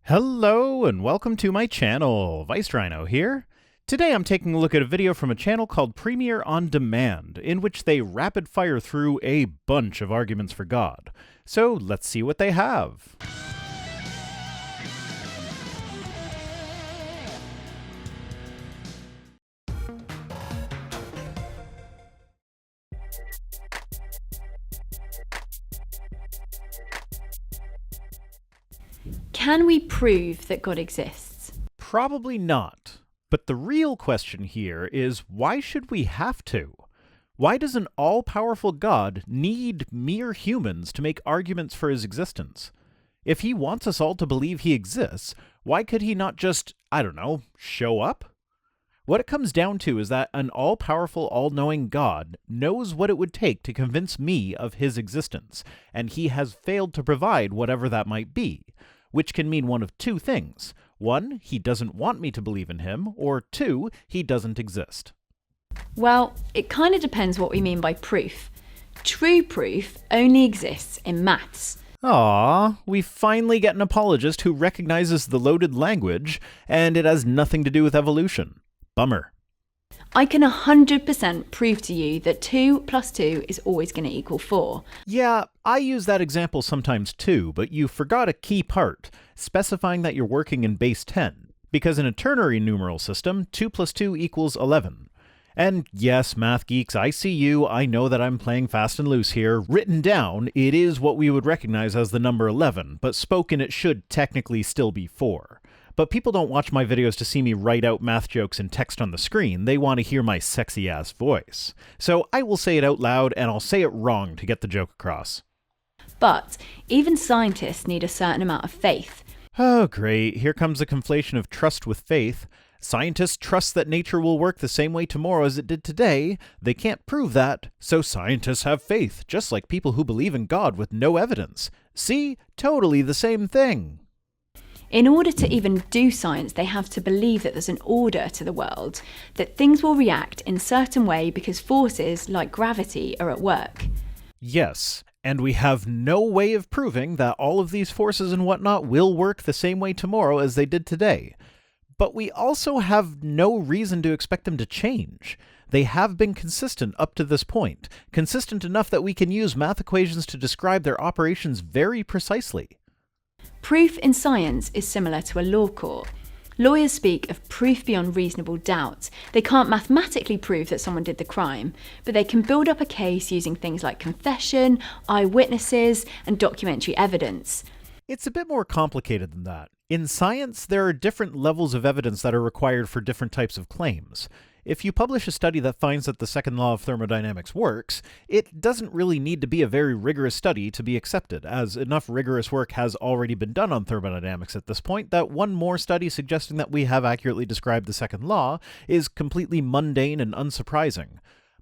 Hello and welcome to my channel, Rhino here. Today I'm taking a look at a video from a channel called Premiere on Demand, in which they rapid fire through a bunch of arguments for God. So let's see what they have. Can we prove that God exists? Probably not. But the real question here is, why should we have to? Why does an all-powerful God need mere humans to make arguments for his existence? If he wants us all to believe he exists, why could he not just, show up? What it comes down to is that an all-powerful, all-knowing God knows what it would take to convince me of his existence, and he has failed to provide whatever that might be, which can mean one of two things. One, he doesn't want me to believe in him, or two, he doesn't exist. Well, it kind of depends what we mean by proof. True proof only exists in maths. Aww, we finally get an apologist who recognizes the loaded language, and it has nothing to do with evolution. Bummer. I can 100% prove to you that 2 plus 2 is always going to equal 4. Yeah, I use that example sometimes too, but you forgot a key part, specifying that you're working in base 10, because in a ternary numeral system, 2 plus 2 equals 11. And yes, math geeks, I see you, I know that I'm playing fast and loose here. Written down, it is what we would recognize as the number 11, but spoken it should technically still be 4. But people don't watch my videos to see me write out math jokes in text on the screen, they want to hear my sexy-ass voice. So I will say it out loud, and I'll say it wrong to get the joke across. But even scientists need a certain amount of faith. Oh great, here comes the conflation of trust with faith. Scientists trust that nature will work the same way tomorrow as it did today. They can't prove that, so scientists have faith, just like people who believe in God with no evidence. See? Totally the same thing. In order to even do science, they have to believe that there's an order to the world, that things will react in a certain way because forces like gravity are at work. Yes, and we have no way of proving that all of these forces and whatnot will work the same way tomorrow as they did today. But we also have no reason to expect them to change. They have been consistent up to this point, consistent enough that we can use math equations to describe their operations very precisely. Proof in science is similar to a law court. Lawyers speak of proof beyond reasonable doubt. They can't mathematically prove that someone did the crime, but they can build up a case using things like confession, eyewitnesses, and documentary evidence. It's a bit more complicated than that. In science, there are different levels of evidence that are required for different types of claims. If you publish a study that finds that the second law of thermodynamics works, it doesn't really need to be a very rigorous study to be accepted, as enough rigorous work has already been done on thermodynamics at this point that one more study suggesting that we have accurately described the second law is completely mundane and unsurprising.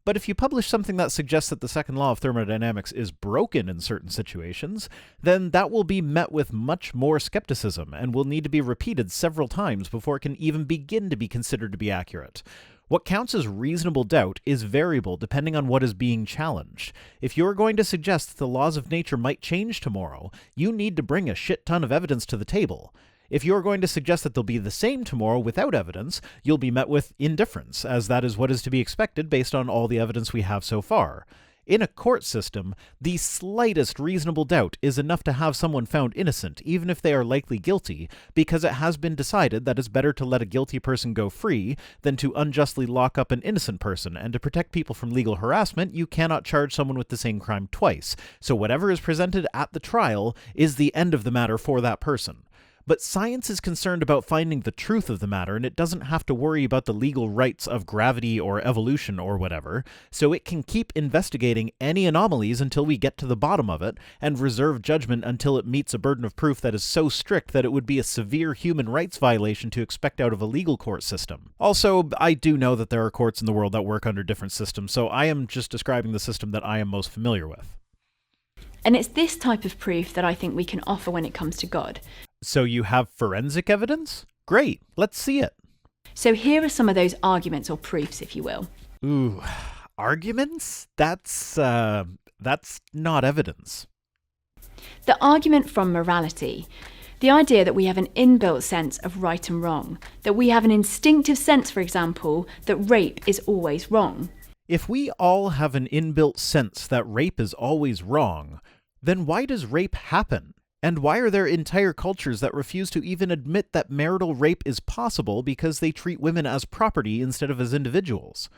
But if you publish something that suggests that the second law of thermodynamics is broken in certain situations, then that will be met with much more skepticism and will need to be repeated several times before it can even begin to be considered to be accurate. What counts as reasonable doubt is variable depending on what is being challenged. If you're going to suggest that the laws of nature might change tomorrow, you need to bring a shit ton of evidence to the table. If you're going to suggest that they'll be the same tomorrow without evidence, you'll be met with indifference, as that is what is to be expected based on all the evidence we have so far. In a court system, the slightest reasonable doubt is enough to have someone found innocent, even if they are likely guilty, because it has been decided that it's better to let a guilty person go free than to unjustly lock up an innocent person, and to protect people from legal harassment, you cannot charge someone with the same crime twice. So whatever is presented at the trial is the end of the matter for that person. But science is concerned about finding the truth of the matter, and it doesn't have to worry about the legal rights of gravity or evolution or whatever, so it can keep investigating any anomalies until we get to the bottom of it, and reserve judgment until it meets a burden of proof that is so strict that it would be a severe human rights violation to expect out of a legal court system. Also, I do know that there are courts in the world that work under different systems, so I am just describing the system that I am most familiar with. And it's this type of proof that I think we can offer when it comes to God. So you have forensic evidence? Great, let's see it. So here are some of those arguments or proofs, if you will. Ooh, arguments? That's not evidence. The argument from morality. The idea that we have an inbuilt sense of right and wrong, that we have an instinctive sense, for example, that rape is always wrong. If we all have an inbuilt sense that rape is always wrong, then why does rape happen? And why are there entire cultures that refuse to even admit that marital rape is possible because they treat women as property instead of as individuals?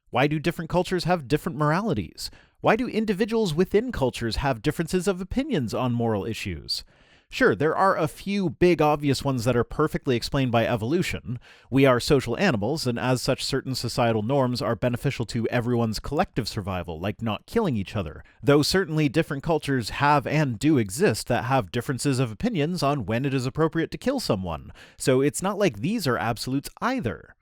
Why do different cultures have different moralities? Why do individuals within cultures have differences of opinions on moral issues? Sure, there are a few big obvious ones that are perfectly explained by evolution. We are social animals, and as such certain societal norms are beneficial to everyone's collective survival, like not killing each other. Though certainly different cultures have and do exist that have differences of opinions on when it is appropriate to kill someone, so it's not like these are absolutes either.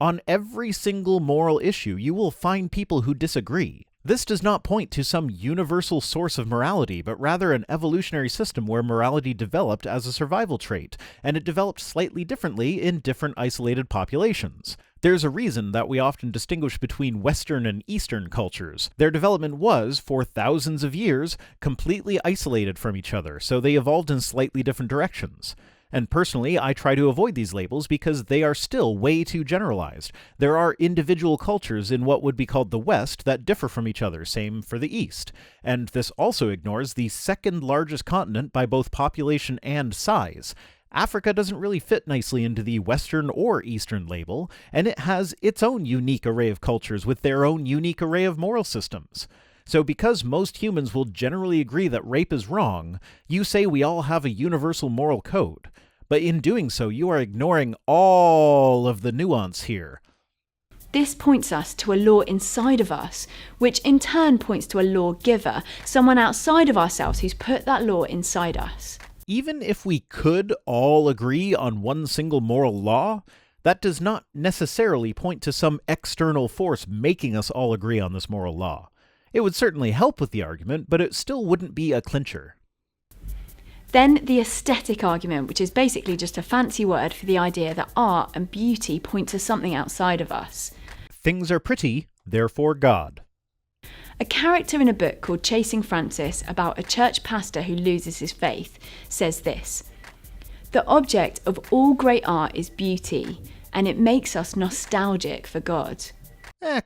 On every single moral issue, you will find people who disagree. This does not point to some universal source of morality, but rather an evolutionary system where morality developed as a survival trait, and it developed slightly differently in different isolated populations. There's a reason that we often distinguish between Western and Eastern cultures. Their development was, for thousands of years, completely isolated from each other, so they evolved in slightly different directions. And personally, I try to avoid these labels because they are still way too generalized. There are individual cultures in what would be called the West that differ from each other, same for the East. And this also ignores the second largest continent by both population and size. Africa doesn't really fit nicely into the Western or Eastern label, and it has its own unique array of cultures with their own unique array of moral systems. So because most humans will generally agree that rape is wrong, you say we all have a universal moral code. But in doing so, you are ignoring all of the nuance here. This points us to a law inside of us, which in turn points to a lawgiver, someone outside of ourselves who's put that law inside us. Even if we could all agree on one single moral law, that does not necessarily point to some external force making us all agree on this moral law. It would certainly help with the argument, but it still wouldn't be a clincher. Then the aesthetic argument, which is basically just a fancy word for the idea that art and beauty point to something outside of us. Things are pretty, therefore God. A character in a book called Chasing Francis, about a church pastor who loses his faith, says this: "The object of all great art is beauty, and it makes us nostalgic for God."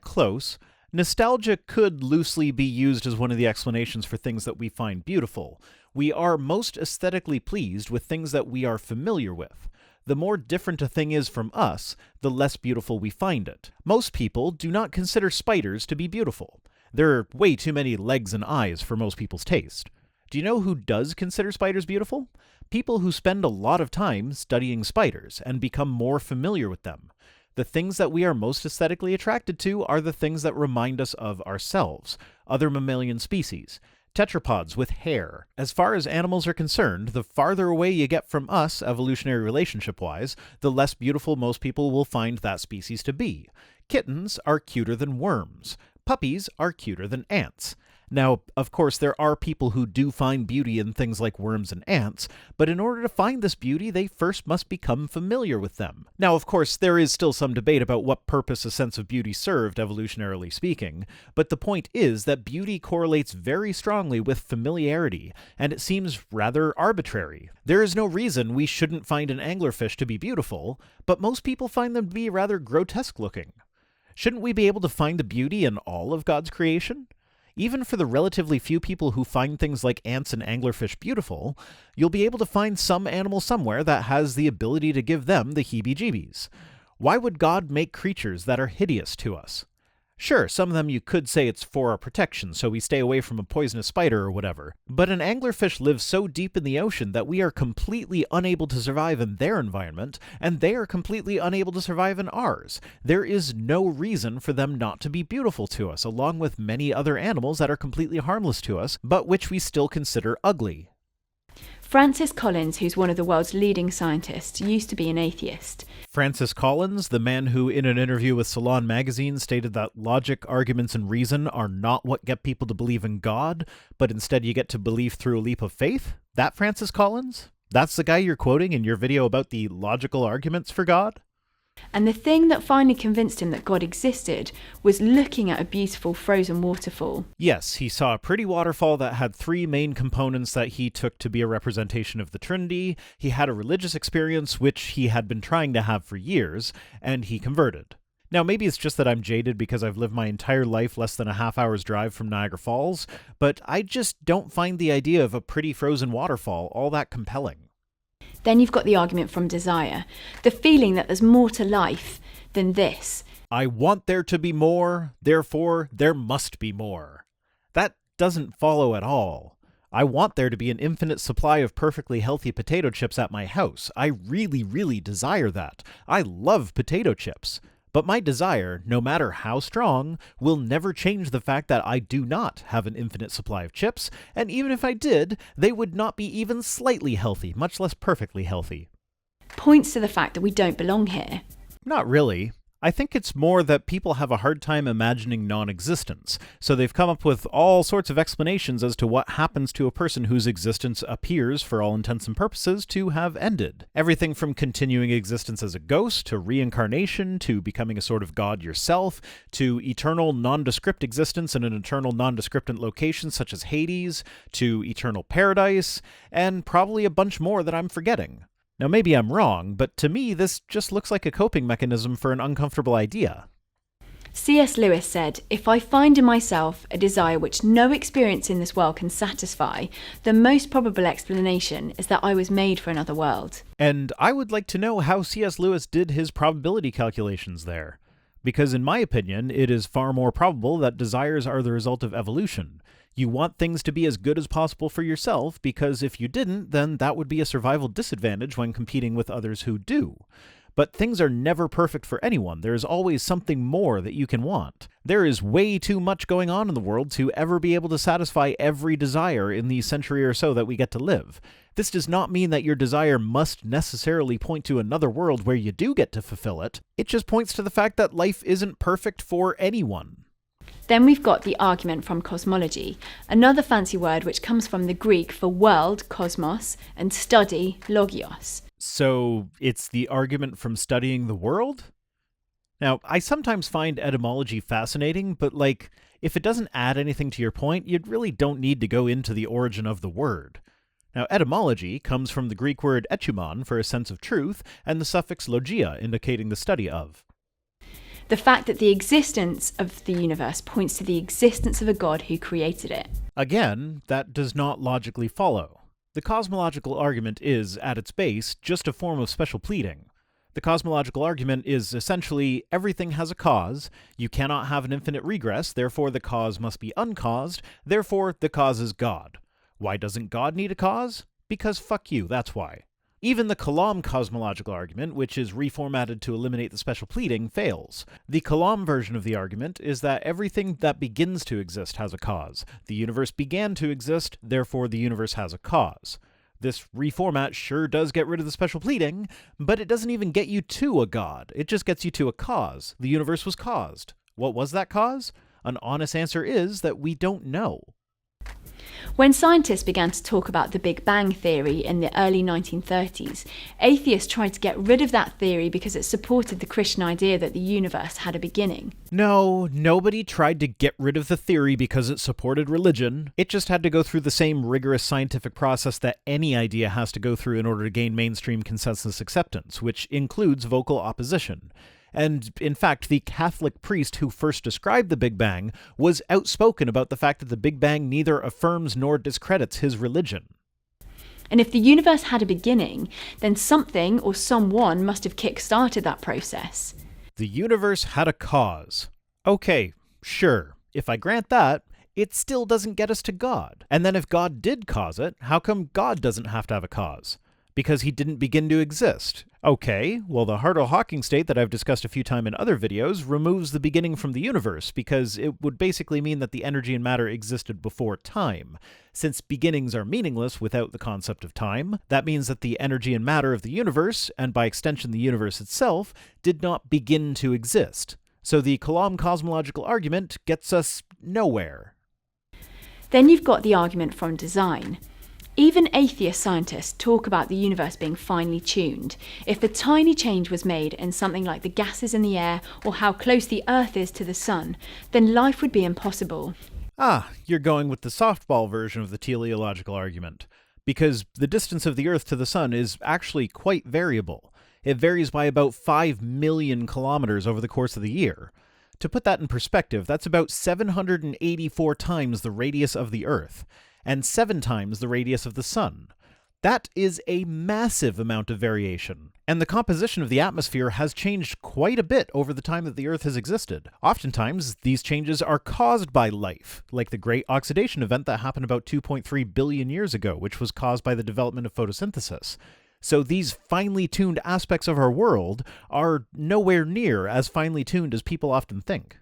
Close. Nostalgia could loosely be used as one of the explanations for things that we find beautiful. We are most aesthetically pleased with things that we are familiar with. The more different a thing is from us, the less beautiful we find it. Most people do not consider spiders to be beautiful. There are way too many legs and eyes for most people's taste. Do you know who does consider spiders beautiful? People who spend a lot of time studying spiders and become more familiar with them. The things that we are most aesthetically attracted to are the things that remind us of ourselves, other mammalian species, tetrapods with hair. As far as animals are concerned, the farther away you get from us, evolutionary relationship-wise, the less beautiful most people will find that species to be. Kittens are cuter than worms. Puppies are cuter than ants. Now, of course, there are people who do find beauty in things like worms and ants, but in order to find this beauty, they first must become familiar with them. Now, of course, there is still some debate about what purpose a sense of beauty served, evolutionarily speaking, but the point is that beauty correlates very strongly with familiarity, and it seems rather arbitrary. There is no reason we shouldn't find an anglerfish to be beautiful, but most people find them to be rather grotesque looking. Shouldn't we be able to find the beauty in all of God's creation? Even for the relatively few people who find things like ants and anglerfish beautiful, you'll be able to find some animal somewhere that has the ability to give them the heebie-jeebies. Why would God make creatures that are hideous to us? Sure, some of them you could say it's for our protection, so we stay away from a poisonous spider or whatever, but an anglerfish lives so deep in the ocean that we are completely unable to survive in their environment, and they are completely unable to survive in ours. There is no reason for them not to be beautiful to us, along with many other animals that are completely harmless to us, but which we still consider ugly. Francis Collins, who's one of the world's leading scientists, used to be an atheist. Francis Collins, the man who in an interview with Salon magazine stated that logic, arguments, and reason are not what get people to believe in God, but instead you get to believe through a leap of faith? That Francis Collins? That's the guy you're quoting in your video about the logical arguments for God? And the thing that finally convinced him that God existed was looking at a beautiful frozen waterfall. Yes, he saw a pretty waterfall that had three main components that he took to be a representation of the Trinity. He had a religious experience, which he had been trying to have for years, and he converted. Now, maybe it's just that I'm jaded because I've lived my entire life less than a half-hour's drive from Niagara Falls, but I just don't find the idea of a pretty frozen waterfall all that compelling. Then you've got the argument from desire, the feeling that there's more to life than this. I want there to be more, therefore there must be more. That doesn't follow at all. I want there to be an infinite supply of perfectly healthy potato chips at my house. I really, really desire that. I love potato chips. But my desire, no matter how strong, will never change the fact that I do not have an infinite supply of chips, and even if I did, they would not be even slightly healthy, much less perfectly healthy. Points to the fact that we don't belong here. Not really. I think it's more that people have a hard time imagining non-existence, so they've come up with all sorts of explanations as to what happens to a person whose existence appears, for all intents and purposes, to have ended. Everything from continuing existence as a ghost, to reincarnation, to becoming a sort of god yourself, to eternal nondescript existence in an eternal nondescript location such as Hades, to eternal paradise, and probably a bunch more that I'm forgetting. Now, maybe I'm wrong, but to me, this just looks like a coping mechanism for an uncomfortable idea. C.S. Lewis said, "If I find in myself a desire which no experience in this world can satisfy, the most probable explanation is that I was made for another world." And I would like to know how C.S. Lewis did his probability calculations there. Because in my opinion, it is far more probable that desires are the result of evolution. You want things to be as good as possible for yourself, because if you didn't, then that would be a survival disadvantage when competing with others who do. But things are never perfect for anyone. There is always something more that you can want. There is way too much going on in the world to ever be able to satisfy every desire in the century or so that we get to live. This does not mean that your desire must necessarily point to another world where you do get to fulfill it. It just points to the fact that life isn't perfect for anyone. Then we've got the argument from cosmology, another fancy word which comes from the Greek for world, cosmos, and study, logios. So it's the argument from studying the world? Now, I sometimes find etymology fascinating, but if it doesn't add anything to your point, you really don't need to go into the origin of the word. Now, etymology comes from the Greek word etymon for a sense of truth, and the suffix logia indicating the study of. The fact that the existence of the universe points to the existence of a God who created it. Again, that does not logically follow. The cosmological argument is, at its base, just a form of special pleading. The cosmological argument is essentially everything has a cause, you cannot have an infinite regress, therefore the cause must be uncaused, therefore the cause is God. Why doesn't God need a cause? Because fuck you, that's why. Even the Kalam cosmological argument, which is reformatted to eliminate the special pleading, fails. The Kalam version of the argument is that everything that begins to exist has a cause. The universe began to exist, therefore the universe has a cause. This reformat sure does get rid of the special pleading, but it doesn't even get you to a god. It just gets you to a cause. The universe was caused. What was that cause? An honest answer is that we don't know. When scientists began to talk about the Big Bang theory in the early 1930s, atheists tried to get rid of that theory because it supported the Christian idea that the universe had a beginning. No, nobody tried to get rid of the theory because it supported religion. It just had to go through the same rigorous scientific process that any idea has to go through in order to gain mainstream consensus acceptance, which includes vocal opposition. And, in fact, the Catholic priest who first described the Big Bang was outspoken about the fact that the Big Bang neither affirms nor discredits his religion. And if the universe had a beginning, then something or someone must have kick-started that process. The universe had a cause. Okay, sure. If I grant that, it still doesn't get us to God. And then if God did cause it, how come God doesn't have to have a cause? Because he didn't begin to exist. Okay, well the Hartle-Hawking state that I've discussed a few times in other videos removes the beginning from the universe, because it would basically mean that the energy and matter existed before time. Since beginnings are meaningless without the concept of time, that means that the energy and matter of the universe, and by extension the universe itself, did not begin to exist. So the Kalam cosmological argument gets us nowhere. Then you've got the argument from design. Even atheist scientists talk about the universe being finely tuned. If a tiny change was made in something like the gases in the air or how close the Earth is to the Sun, then life would be impossible. Ah, you're going with the softball version of the teleological argument, because the distance of the Earth to the Sun is actually quite variable. It varies by about 5 million kilometers over the course of the year. To put that in perspective, that's about 784 times the radius of the Earth, and 7 times the radius of the Sun. That is a massive amount of variation, and the composition of the atmosphere has changed quite a bit over the time that the Earth has existed. Oftentimes, these changes are caused by life, like the Great Oxidation Event that happened about 2.3 billion years ago, which was caused by the development of photosynthesis. So these finely tuned aspects of our world are nowhere near as finely tuned as people often think.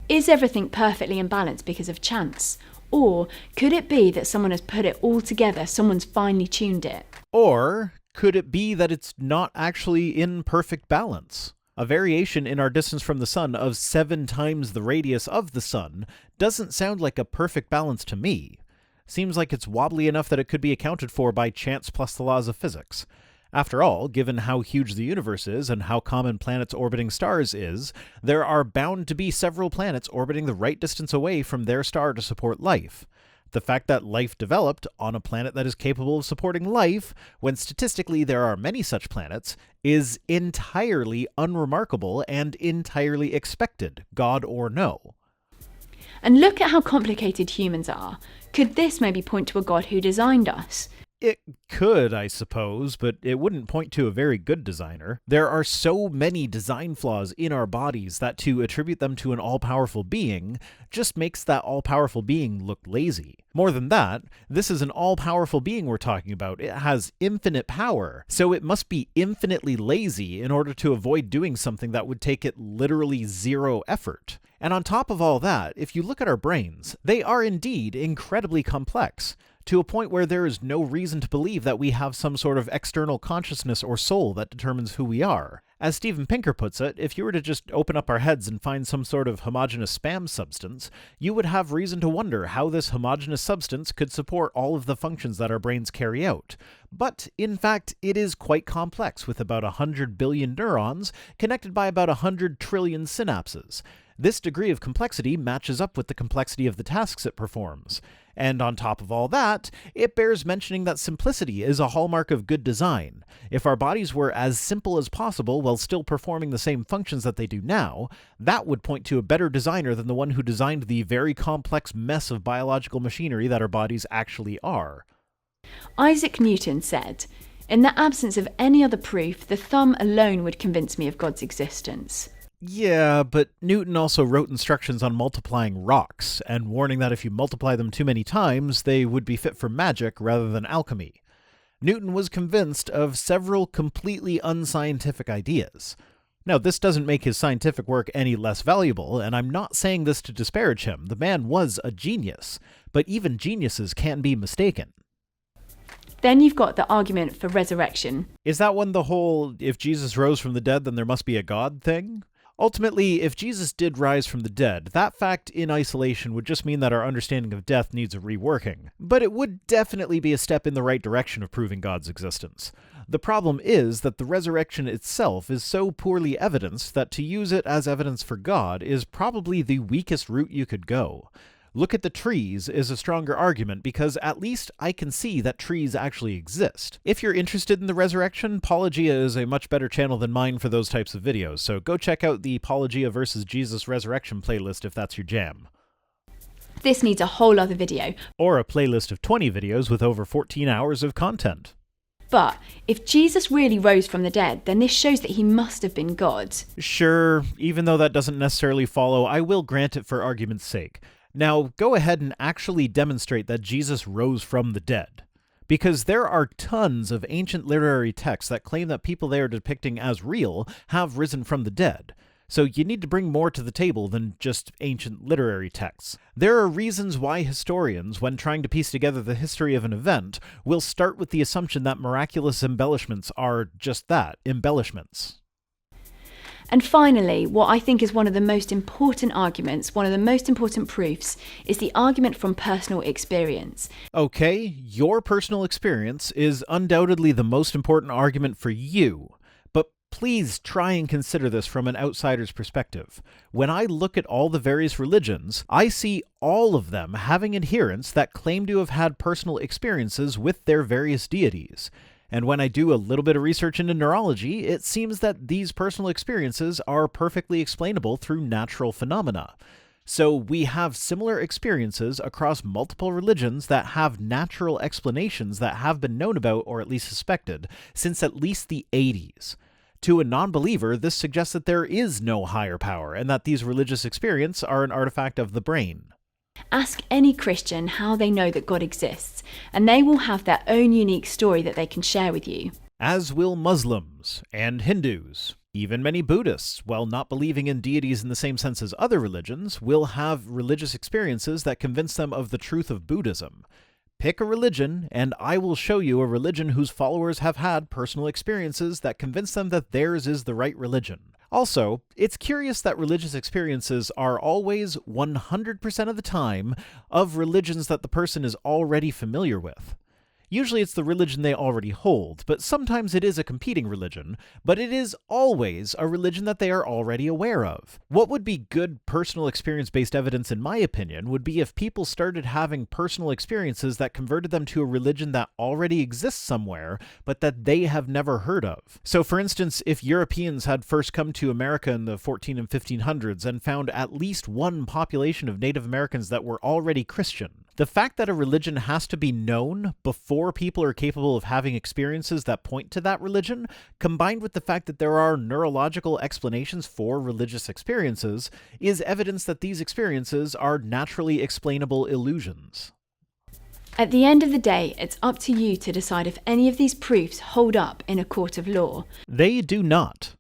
Is everything perfectly in balance because of chance? Or could it be that someone has put it all together, someone's finely tuned it? Or could it be that it's not actually in perfect balance? A variation in our distance from the Sun of 7 times the radius of the Sun doesn't sound like a perfect balance to me. Seems like it's wobbly enough that it could be accounted for by chance plus the laws of physics. After all, given how huge the universe is and how common planets orbiting stars is, there are bound to be several planets orbiting the right distance away from their star to support life. The fact that life developed on a planet that is capable of supporting life, when statistically there are many such planets, is entirely unremarkable and entirely expected, God or no. And look at how complicated humans are. Could this maybe point to a God who designed us? It could, I suppose, but it wouldn't point to a very good designer. There are so many design flaws in our bodies that to attribute them to an all-powerful being just makes that all-powerful being look lazy. More than that, this is an all-powerful being we're talking about. It has infinite power, so it must be infinitely lazy in order to avoid doing something that would take it literally zero effort. And on top of all that, if you look at our brains, they are indeed incredibly complex, to a point where there is no reason to believe that we have some sort of external consciousness or soul that determines who we are. As Steven Pinker puts it, if you were to just open up our heads and find some sort of homogeneous spam substance, you would have reason to wonder how this homogeneous substance could support all of the functions that our brains carry out. But, in fact, it is quite complex, with about 100 billion neurons connected by about 100 trillion synapses. This degree of complexity matches up with the complexity of the tasks it performs. And on top of all that, it bears mentioning that simplicity is a hallmark of good design. If our bodies were as simple as possible while still performing the same functions that they do now, that would point to a better designer than the one who designed the very complex mess of biological machinery that our bodies actually are. Isaac Newton said, "In the absence of any other proof, the thumb alone would convince me of God's existence." Yeah, but Newton also wrote instructions on multiplying rocks, and warning that if you multiply them too many times, they would be fit for magic rather than alchemy. Newton was convinced of several completely unscientific ideas. Now, this doesn't make his scientific work any less valuable, and I'm not saying this to disparage him. The man was a genius, but even geniuses can be mistaken. Then you've got the argument for resurrection. Is that one the whole, if Jesus rose from the dead, then there must be a God thing? Ultimately, if Jesus did rise from the dead, that fact in isolation would just mean that our understanding of death needs a reworking. But it would definitely be a step in the right direction of proving God's existence. The problem is that the resurrection itself is so poorly evidenced that to use it as evidence for God is probably the weakest route you could go. Look at the trees is a stronger argument because at least I can see that trees actually exist. If you're interested in the resurrection, Paulogia is a much better channel than mine for those types of videos, so go check out the Paulogia vs. Jesus Resurrection playlist if that's your jam. This needs a whole other video. Or a playlist of 20 videos with over 14 hours of content. But if Jesus really rose from the dead, then this shows that he must have been God. Sure, even though that doesn't necessarily follow, I will grant it for argument's sake. Now, go ahead and actually demonstrate that Jesus rose from the dead. Because there are tons of ancient literary texts that claim that people they are depicting as real have risen from the dead. So you need to bring more to the table than just ancient literary texts. There are reasons why historians, when trying to piece together the history of an event, will start with the assumption that miraculous embellishments are just that, embellishments. And finally, what I think is one of the most important arguments, one of the most important proofs, is the argument from personal experience. Okay, your personal experience is undoubtedly the most important argument for you, but please try and consider this from an outsider's perspective. When I look at all the various religions, I see all of them having adherents that claim to have had personal experiences with their various deities. And when I do a little bit of research into neurology, it seems that these personal experiences are perfectly explainable through natural phenomena. So we have similar experiences across multiple religions that have natural explanations that have been known about, or at least suspected, since at least the 80s. To a non-believer, this suggests that there is no higher power, and that these religious experiences are an artifact of the brain. Ask any Christian how they know that God exists, and they will have their own unique story that they can share with you. As will Muslims and Hindus. Even many Buddhists, while not believing in deities in the same sense as other religions, will have religious experiences that convince them of the truth of Buddhism. Pick a religion, and I will show you a religion whose followers have had personal experiences that convince them that theirs is the right religion. Also, it's curious that religious experiences are always 100% of the time of religions that the person is already familiar with. Usually it's the religion they already hold, but sometimes it is a competing religion, but it is always a religion that they are already aware of. What would be good personal experience-based evidence, in my opinion, would be if people started having personal experiences that converted them to a religion that already exists somewhere, but that they have never heard of. So for instance, if Europeans had first come to America in the 14 and 1500s and found at least one population of Native Americans that were already Christian, the fact that a religion has to be known before people are capable of having experiences that point to that religion, combined with the fact that there are neurological explanations for religious experiences, is evidence that these experiences are naturally explainable illusions. At the end of the day, it's up to you to decide if any of these proofs hold up in a court of law. They do not.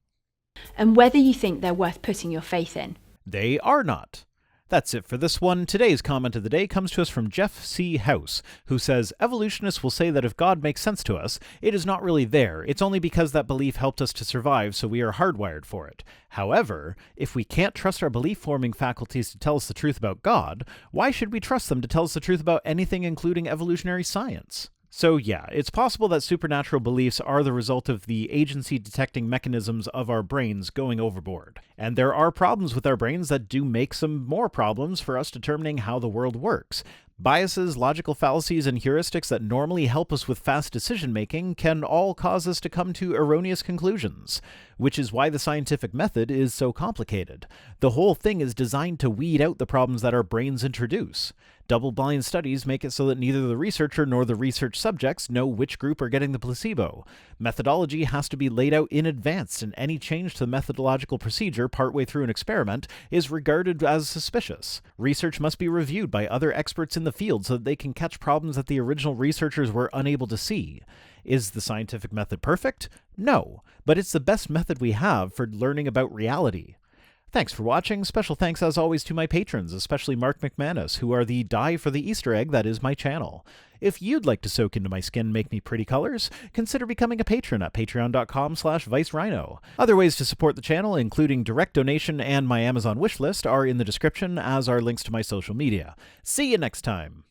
And whether you think they're worth putting your faith in. They are not. That's it for this one. Today's comment of the day comes to us from Jeff C. House, who says, evolutionists will say that if God makes sense to us, it is not really there. It's only because that belief helped us to survive, so we are hardwired for it. However, if we can't trust our belief-forming faculties to tell us the truth about God, why should we trust them to tell us the truth about anything, including evolutionary science? So yeah, it's possible that supernatural beliefs are the result of the agency-detecting mechanisms of our brains going overboard. And there are problems with our brains that do make some more problems for us determining how the world works. Biases, logical fallacies, and heuristics that normally help us with fast decision-making can all cause us to come to erroneous conclusions, which is why the scientific method is so complicated. The whole thing is designed to weed out the problems that our brains introduce. Double-blind studies make it so that neither the researcher nor the research subjects know which group are getting the placebo. Methodology has to be laid out in advance, and any change to the methodological procedure partway through an experiment is regarded as suspicious. Research must be reviewed by other experts in the field so that they can catch problems that the original researchers were unable to see. Is the scientific method perfect? No, but it's the best method we have for learning about reality. Thanks for watching. Special thanks as always to my patrons, especially Mark McManus, who are the dye for the Easter egg that is my channel. If you'd like to soak into my skin and make me pretty colors, consider becoming a patron at patreon.com/ViceRhino. Other ways to support the channel, including direct donation and my Amazon wishlist, are in the description, as are links to my social media. See you next time!